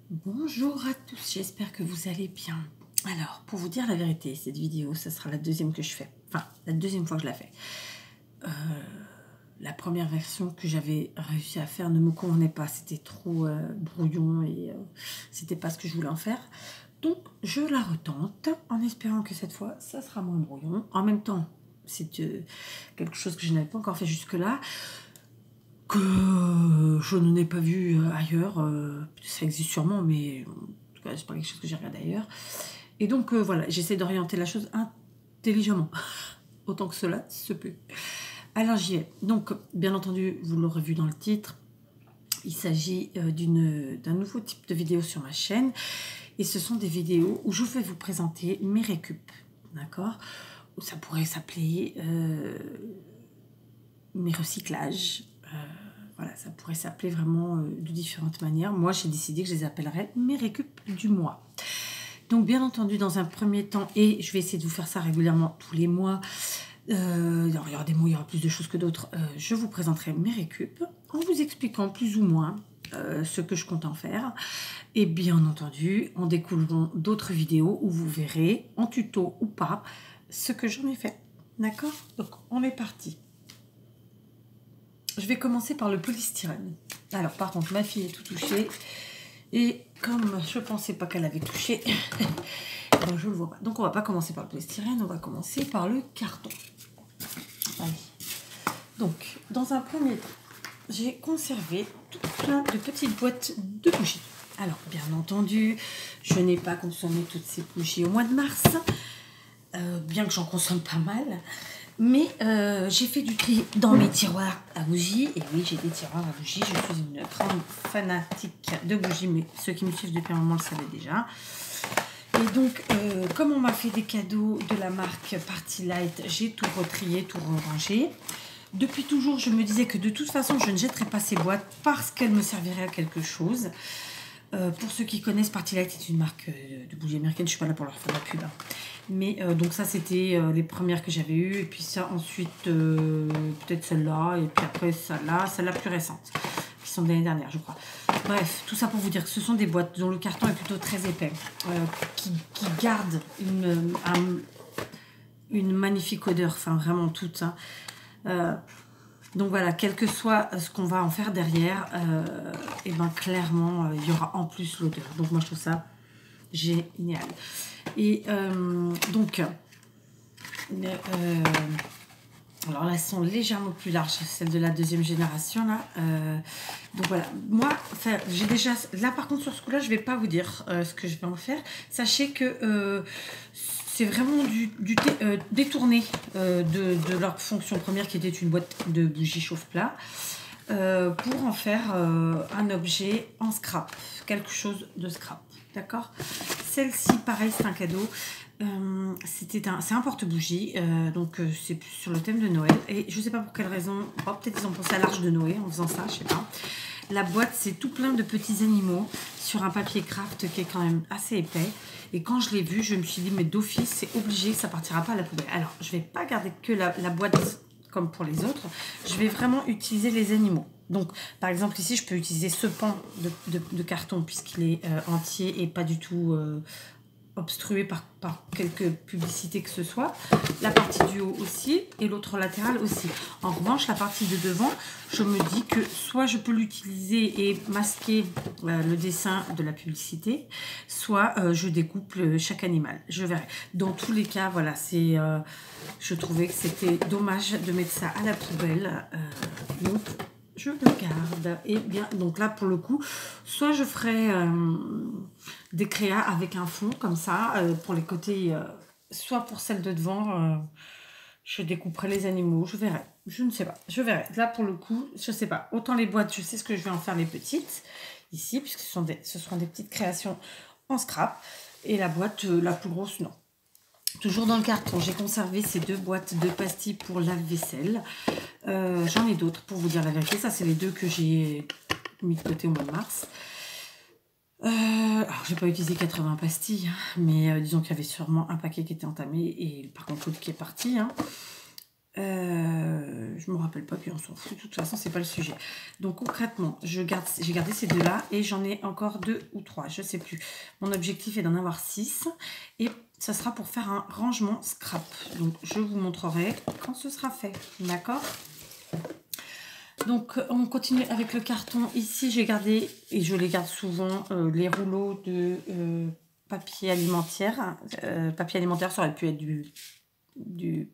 Bonjour à tous, j'espère que vous allez bien. Alors, pour vous dire la vérité, cette vidéo, ça sera la deuxième que je fais. Enfin, la deuxième fois que je la fais. La première version que j'avais réussi à faire ne me convenait pas. C'était trop brouillon et c'était pas ce que je voulais en faire. Donc, je la retente en espérant que cette fois, ça sera moins brouillon. En même temps, c'est quelque chose que je n'avais pas encore fait jusque-là, que je n'en ai pas vu ailleurs. Ça existe sûrement, mais en tout cas, c'est pas quelque chose que j'ai regardé ailleurs. Et donc, voilà, j'essaie d'orienter la chose intelligemment, autant que cela se peut. Alors, j'y vais. Donc, bien entendu, vous l'aurez vu dans le titre, il s'agit d'un nouveau type de vidéo sur ma chaîne. Et ce sont des vidéos où je vais vous présenter mes récup. D'accord ? Ça pourrait s'appeler mes recyclages. Voilà, ça pourrait s'appeler vraiment de différentes manières. Moi, j'ai décidé que je les appellerais mes récup du mois. Donc, bien entendu, dans un premier temps, et je vais essayer de vous faire ça régulièrement tous les mois, il y aura des mois, il y aura plus de choses que d'autres, je vous présenterai mes récup en vous expliquant plus ou moins ce que je compte en faire. Et bien entendu, en découleront d'autres vidéos où vous verrez, en tuto ou pas, ce que j'en ai fait. D'accord ? Donc, on est parti. Je vais commencer par le polystyrène. Alors, par contre, ma fille est tout touchée. Et comme je ne pensais pas qu'elle avait touché, ben je ne le vois pas. Donc, on ne va pas commencer par le polystyrène, on va commencer par le carton. Allez. Donc, dans un premier temps, j'ai conservé tout plein de petites boîtes de bougies. Alors, bien entendu, je n'ai pas consommé toutes ces bougies au mois de mars, bien que j'en consomme pas mal. Mais j'ai fait du tri dans mes tiroirs à bougies. Et oui, j'ai des tiroirs à bougies. Je suis une grande fanatique de bougies, mais ceux qui me suivent depuis un moment le savaient déjà. Et donc, comme on m'a fait des cadeaux de la marque Party Light, j'ai tout retrié, tout rangé. Depuis toujours, je me disais que de toute façon, je ne jetterais pas ces boîtes parce qu'elles me serviraient à quelque chose. Pour ceux qui connaissent, Party Light est une marque de bougies américaine. Je ne suis pas là pour leur faire la pub. Hein. Mais donc ça, c'était les premières que j'avais eues. Et puis ça, ensuite, peut-être celle-là. Et puis après, celle-là plus récente. Qui sont de l'année dernière, je crois. Bref, tout ça pour vous dire que ce sont des boîtes dont le carton est plutôt très épais. Qui gardent une magnifique odeur. Enfin, vraiment toute. Hein. Donc voilà, quel que soit ce qu'on va en faire derrière, et ben clairement, il y aura en plus l'odeur. Donc moi, je trouve ça génial. Et donc, alors là, elles sont légèrement plus larges, celles de la deuxième génération. Là. Donc voilà, moi, j'ai déjà... Là, par contre, sur ce coup-là, je ne vais pas vous dire ce que je vais en faire. Sachez que... c'est vraiment du détourné de leur fonction première qui était une boîte de bougies chauffe-plat pour en faire un objet en scrap, quelque chose de scrap, d'accord ? Celle-ci, pareil, c'est un cadeau. C'est un porte-bougie, donc c'est sur le thème de Noël. Et je ne sais pas pour quelle raison, peut-être ils ont pensé à l'Arche de Noé en faisant ça, je ne sais pas. La boîte, c'est tout plein de petits animaux sur un papier craft qui est quand même assez épais. Et quand je l'ai vu, je me suis dit, mais d'office, c'est obligé, ça partira pas à la poubelle. Alors, je vais pas garder que la boîte comme pour les autres. Je vais vraiment utiliser les animaux. Donc, par exemple, ici, je peux utiliser ce pan de carton puisqu'il est entier et pas du tout obstrué par quelques publicités que ce soit. La partie du haut aussi et l'autre latéral aussi. En revanche, la partie de devant, je me dis que soit je peux l'utiliser et masquer le dessin de la publicité, soit je découpe chaque animal. Je verrai. Dans tous les cas, voilà, je trouvais que c'était dommage de mettre ça à la poubelle. Donc, je le garde. Et bien, donc là, pour le coup, soit je ferai des créas avec un fond comme ça, pour les côtés, soit pour celle de devant, je découperai les animaux, je verrai. Je ne sais pas, je verrai. Là, pour le coup, je ne sais pas. Autant les boîtes, je sais ce que je vais en faire les petites, ici, puisque ce seront des petites créations en scrap. Et la boîte, la plus grosse, non. Toujours dans le carton, j'ai conservé ces deux boîtes de pastilles pour lave-vaisselle. J'en ai d'autres, pour vous dire la vérité. Ça, c'est les deux que j'ai mis de côté au mois de mars. Alors, j'ai pas utilisé 80 pastilles, hein, mais disons qu'il y avait sûrement un paquet qui était entamé et par contre l'autre qui est parti. Hein. Je me rappelle pas, puis on s'en fout. De toute façon, c'est pas le sujet. Donc concrètement, j'ai gardé ces deux-là et j'en ai encore 2 ou 3, je sais plus. Mon objectif est d'en avoir 6 et ça sera pour faire un rangement scrap. Donc je vous montrerai quand ce sera fait, d'accord? Donc on continue avec le carton. Ici, j'ai gardé, et je les garde souvent, les rouleaux de papier alimentaire. Papier alimentaire, ça aurait pu être du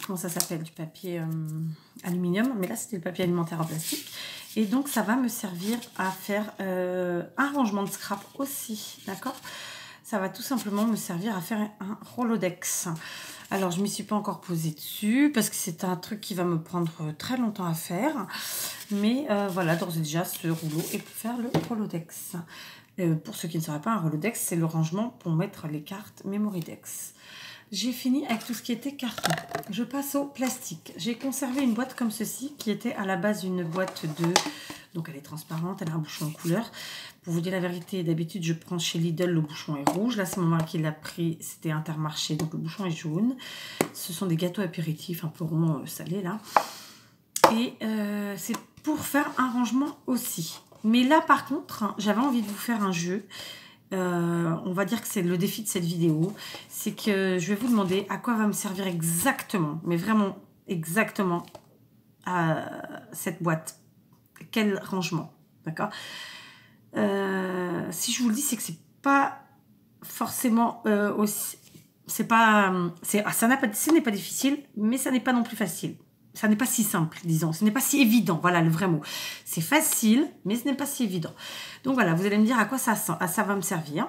comment ça s'appelle, du papier aluminium, mais là c'était le papier alimentaire en plastique, et donc ça va me servir à faire un rangement de scrap aussi, d'accord? Ça va tout simplement me servir à faire un Rolodex. Alors je ne m'y suis pas encore posée dessus parce que c'est un truc qui va me prendre très longtemps à faire, mais voilà, d'ores et déjà ce rouleau est pour faire le Rolodex. Pour ceux qui ne sauraient pas, un Rolodex, c'est le rangement pour mettre les cartes Memoridex. J'ai fini avec tout ce qui était carton. Je passe au plastique. J'ai conservé une boîte comme ceci, qui était à la base une boîte de... Donc elle est transparente, elle a un bouchon en couleur. Pour vous dire la vérité, d'habitude je prends chez Lidl, le bouchon est rouge. Là c'est mon mari qui l'a pris, c'était Intermarché, donc le bouchon est jaune. Ce sont des gâteaux apéritifs un peu ronds, salés là. Et c'est pour faire un rangement aussi. Mais là par contre, hein, j'avais envie de vous faire un jeu. On va dire que c'est le défi de cette vidéo, c'est que je vais vous demander à quoi va me servir exactement, mais vraiment exactement, cette boîte. Quel rangement, d'accord? Si je vous le dis, c'est que c'est pas forcément aussi... C'est pas... ce n'est pas difficile, mais ça n'est pas non plus facile. Ça n'est pas si simple, disons. Ce n'est pas si évident. Voilà le vrai mot. C'est facile, mais ce n'est pas si évident. Donc voilà, vous allez me dire à quoi ça va me servir.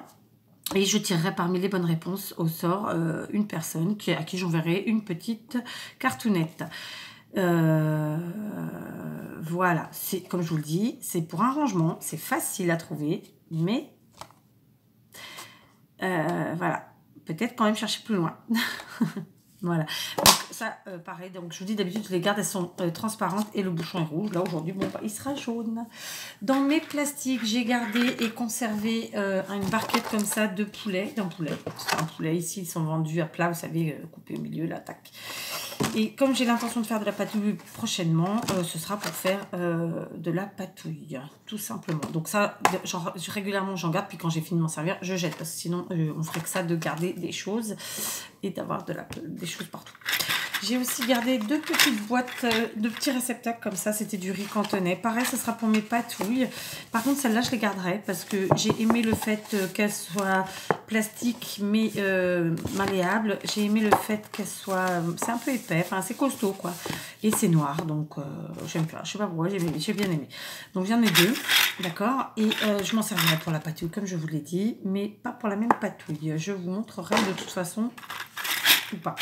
Et je tirerai parmi les bonnes réponses au sort une personne à qui j'enverrai une petite cartoonette. Voilà, comme je vous le dis, c'est pour un rangement. C'est facile à trouver, mais voilà. Peut-être quand même chercher plus loin. Voilà, donc ça pareil, donc je vous dis d'habitude les gardes elles sont transparentes et le bouchon est rouge. Là aujourd'hui bon bah, il sera jaune. Dans mes plastiques j'ai gardé et conservé une barquette comme ça de poulet, d'un poulet. Un poulet ici ils sont vendus à plat, vous savez, coupé au milieu là, tac. Et comme j'ai l'intention de faire de la patouille prochainement, ce sera pour faire de la patouille, tout simplement. Donc ça, régulièrement j'en garde, puis quand j'ai fini de m'en servir, je jette. Parce que sinon, on ferait que ça de garder des choses et d'avoir des choses partout. J'ai aussi gardé 2 petites boîtes de petits réceptacles comme ça. C'était du riz cantonais. Pareil, ce sera pour mes patouilles. Par contre, celle-là, je les garderai parce que j'ai aimé le fait qu'elle soit plastique mais malléable. J'ai aimé le fait qu'elle soit... c'est un peu épais. Enfin, c'est costaud, quoi. Et c'est noir. Donc, j'aime bien. Je sais pas pourquoi. J'ai bien aimé. Donc, j'en ai 2. D'accord. Et je m'en servirai pour la patouille, comme je vous l'ai dit. Mais pas pour la même patouille. Je vous montrerai de toute façon ou pas.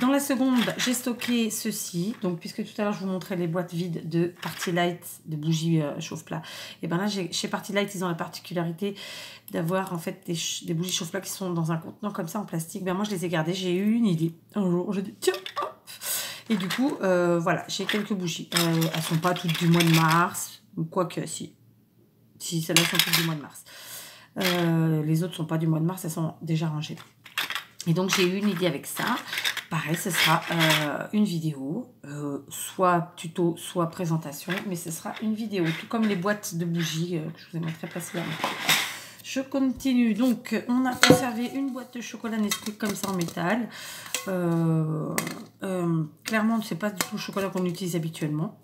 Dans la seconde, j'ai stocké ceci. Donc, puisque tout à l'heure, je vous montrais les boîtes vides de Party Light, de bougies chauffe-plat. Et bien là, chez Party Light, ils ont la particularité d'avoir en fait des bougies chauffe-plat qui sont dans un contenant comme ça en plastique. Ben moi, je les ai gardées. J'ai eu une idée. Un jour, j'ai dit tiens, hop. Et du coup, voilà, j'ai quelques bougies. Elles sont pas toutes du mois de mars. Quoique, si. Si, celles-là sont toutes du mois de mars. Les autres sont pas du mois de mars. Elles sont déjà rangées. Et donc, j'ai eu une idée avec ça. Pareil, ce sera une vidéo, soit tuto, soit présentation, mais ce sera une vidéo, tout comme les boîtes de bougies que je vous ai montré précédemment. Je continue, donc on a conservé une boîte de chocolat Nesquik comme ça en métal. Clairement, ce n'est pas du tout le chocolat qu'on utilise habituellement,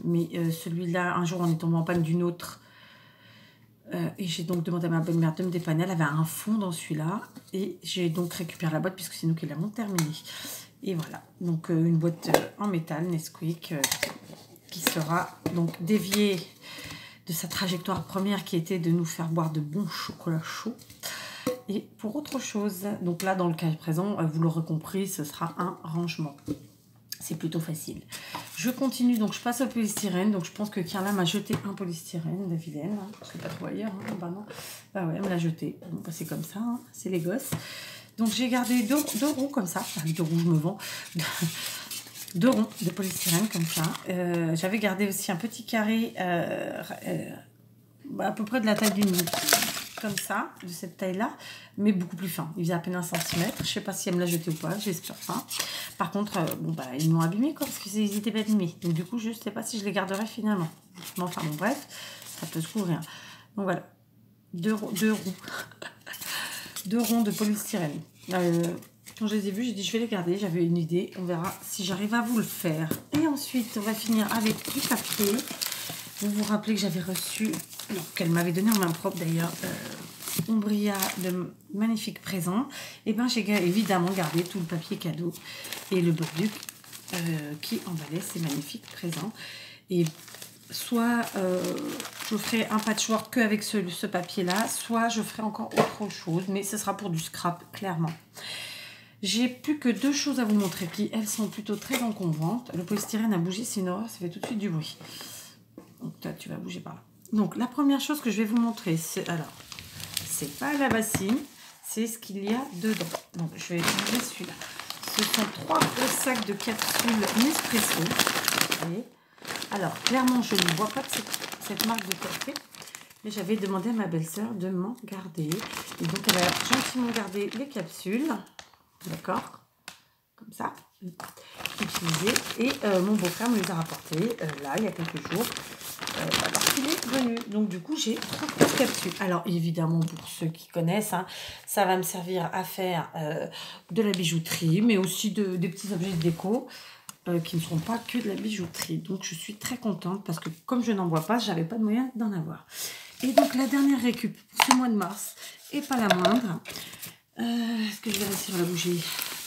mais celui-là, un jour on est tombé en panne d'une autre. Et j'ai donc demandé à ma belle-mère de me dépanner. Elle avait un fond dans celui-là. Et j'ai donc récupéré la boîte puisque c'est nous qui l'avons terminée. Et voilà. Donc une boîte en métal Nesquik qui sera donc déviée de sa trajectoire première qui était de nous faire boire de bons chocolats chauds. Et pour autre chose, donc là dans le cas présent, vous l'aurez compris, ce sera un rangement. C'est plutôt facile. Je continue, donc je passe au polystyrène. Donc je pense que Carla m'a jeté un polystyrène, la vilaine. Hein. Je ne sais pas trop ailleurs. Hein. Bah non. Bah ouais, elle me l'a jeté. Donc c'est comme ça, hein. C'est les gosses. Donc j'ai gardé deux ronds comme ça. Enfin, 2 ronds, je me vends. 2 ronds de polystyrène comme ça. J'avais gardé aussi un petit carré à peu près de la taille d'une comme ça, de cette taille-là, mais beaucoup plus fin. Il faisait à peine 1 cm. Je sais pas si elle me l'a jeté ou pas, j'espère pas. Par contre, bon, bah, ils m'ont abîmé, quoi, parce qu'ils étaient pas abîmés. Donc, du coup, je sais pas si je les garderai finalement. Mais enfin, bon, bref, ça peut se couvrir. Donc, voilà. 2 ronds. 2 ronds de polystyrène. Quand je les ai vus, j'ai dit je vais les garder. J'avais une idée. On verra si j'arrive à vous le faire. Et ensuite, on va finir avec du papier. Vous vous rappelez que j'avais reçu, qu'elle m'avait donné en main propre d'ailleurs, Umbria de magnifiques présents. Et bien j'ai évidemment gardé tout le papier cadeau et le Burduc qui emballait ces magnifiques présents. Et soit je ferai un patchwork que avec ce papier-là, soit je ferai encore autre chose, mais ce sera pour du scrap, clairement. J'ai plus que 2 choses à vous montrer qui, elles, sont plutôt très encombrantes. Le polystyrène a bougé, c'est une horreur, ça fait tout de suite du bruit. Donc toi, tu vas bouger par là. Donc la première chose que je vais vous montrer, c'est alors, c'est pas la bassine, c'est ce qu'il y a dedans. Donc je vais ouvrir celui-là. Ce sont 3 gros sacs de capsules Nespresso. Vous voyez. Alors clairement, je ne bois pas de cette marque de café, mais j'avais demandé à ma belle-sœur de m'en garder. Et donc elle a gentiment gardé les capsules, d'accord, comme ça, utilisées. Et mon beau-frère me les a rapportées là il y a quelques jours. Alors qu'il est venu. Donc du coup j'ai 3 grosses capsules. Alors évidemment pour ceux qui connaissent, hein, ça va me servir à faire de la bijouterie, mais aussi des petits objets de déco qui ne seront pas que de la bijouterie. Donc je suis très contente parce que comme je n'en vois pas, j'avais pas de moyen d'en avoir. Et donc la dernière récup ce mois de mars, et pas la moindre. Est-ce que je vais réussir à la bouger?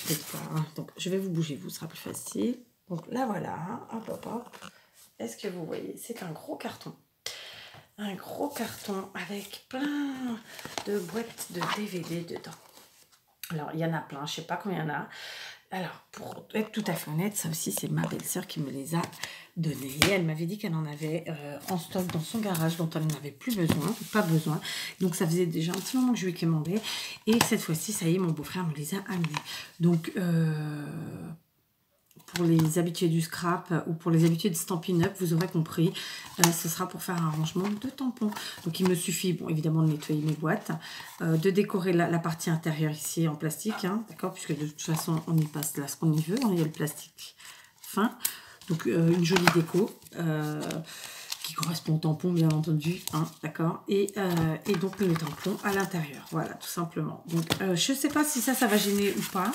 Peut-être pas. Hein. Donc je vais vous bouger, vous sera plus facile. Donc là voilà, hop hop hop. Est-ce que vous voyez? C'est un gros carton. Un gros carton avec plein de boîtes de DVD dedans. Alors, il y en a plein. Je ne sais pas combien il y en a. Alors, pour être tout à fait honnête, ça aussi, c'est ma belle-sœur qui me les a donnés. Elle m'avait dit qu'elle en avait en stock dans son garage dont elle n'avait plus besoin, pas besoin. Donc, ça faisait déjà un petit moment que je lui ai commandé. Et cette fois-ci, ça y est, mon beau-frère me les a amenés. Donc, pour les habitués du scrap ou pour les habitués de Stampin' Up, vous aurez compris, ce sera pour faire un rangement de tampons. Donc il me suffit, bon évidemment, de nettoyer mes boîtes, de décorer la partie intérieure ici en plastique, hein, d'accord, puisque de toute façon on y passe là ce qu'on y veut, hein, il y a le plastique fin. Donc une jolie déco qui correspond au tampon bien entendu, hein, d'accord, et donc le tampon à l'intérieur, voilà tout simplement. Donc je ne sais pas si ça va gêner ou pas.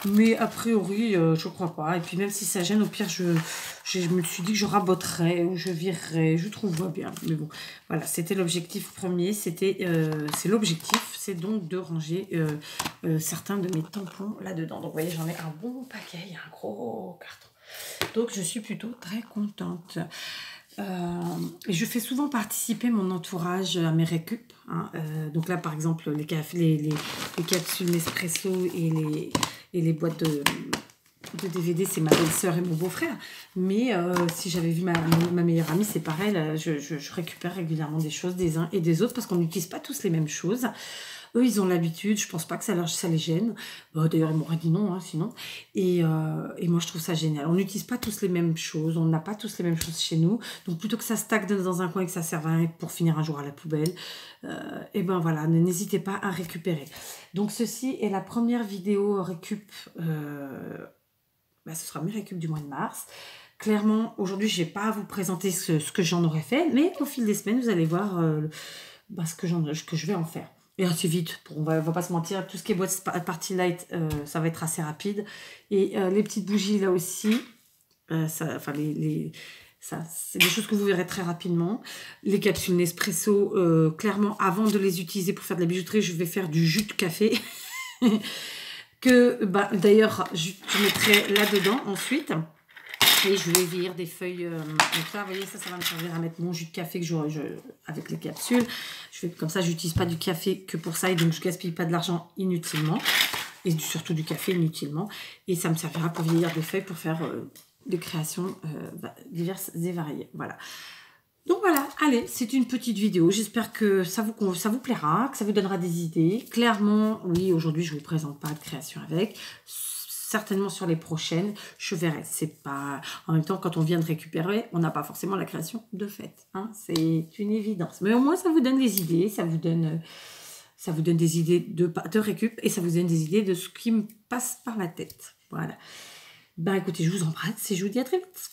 Mais a priori, je crois pas. Et puis même si ça gêne, au pire, je me suis dit que je raboterais ou je virerais. Je trouve bien. Mais bon, voilà, c'était l'objectif premier. C'est l'objectif, c'est donc de ranger certains de mes tampons là-dedans. Donc vous voyez, j'en ai un bon paquet, il y a un gros carton. Donc je suis plutôt très contente. Et je fais souvent participer mon entourage à mes récup. Hein. Donc là, par exemple, les capsules Nespresso et les boîtes de DVD, c'est ma belle-sœur et mon beau-frère. Mais si j'avais vu ma meilleure amie, c'est pareil. Je récupère régulièrement des choses des uns et des autres parce qu'on n'utilise pas tous les mêmes choses. Eux, ils ont l'habitude, je pense pas que ça les gêne. D'ailleurs, ils m'auraient dit non, hein, sinon. Et moi, je trouve ça génial. On n'utilise pas tous les mêmes choses, on n'a pas tous les mêmes choses chez nous. Donc, plutôt que ça stagne dans un coin et que ça serve à rien pour finir un jour à la poubelle, et ben voilà, n'hésitez pas à récupérer. Donc, ceci est la première vidéo récup. Ce sera mes récup du mois de mars. Clairement, aujourd'hui, je n'ai pas à vous présenter ce que j'en aurais fait, mais au fil des semaines, vous allez voir ce que je vais en faire. Et assez vite, on va pas se mentir, tout ce qui est boîte party light, ça va être assez rapide. Et les petites bougies là aussi, c'est des choses que vous verrez très rapidement. Les capsules Nespresso, clairement, avant de les utiliser pour faire de la bijouterie, je vais faire du jus de café. D'ailleurs, je mettrai là-dedans ensuite. Et je vais vire des feuilles. Donc ça, vous voyez, ça va me servir à mettre mon jus de café que j'aurai avec les capsules. Comme ça, je n'utilise pas du café que pour ça. Et donc, je ne gaspille pas de l'argent inutilement. Et surtout du café inutilement. Et ça me servira pour vieillir des feuilles pour faire des créations diverses et variées. Voilà. Donc voilà, allez, c'est une petite vidéo. J'espère que ça vous plaira, que ça vous donnera des idées. Clairement, oui, aujourd'hui, je ne vous présente pas de création avec. certainement sur les prochaines, je verrai. C'est pas... En même temps, quand on vient de récupérer, on n'a pas forcément la création de fait. Hein, c'est une évidence. Mais au moins, ça vous donne des idées, ça vous donne des idées de récup et ça vous donne des idées de ce qui me passe par la tête. Voilà. Ben écoutez, je vous embrasse et je vous dis à très vite.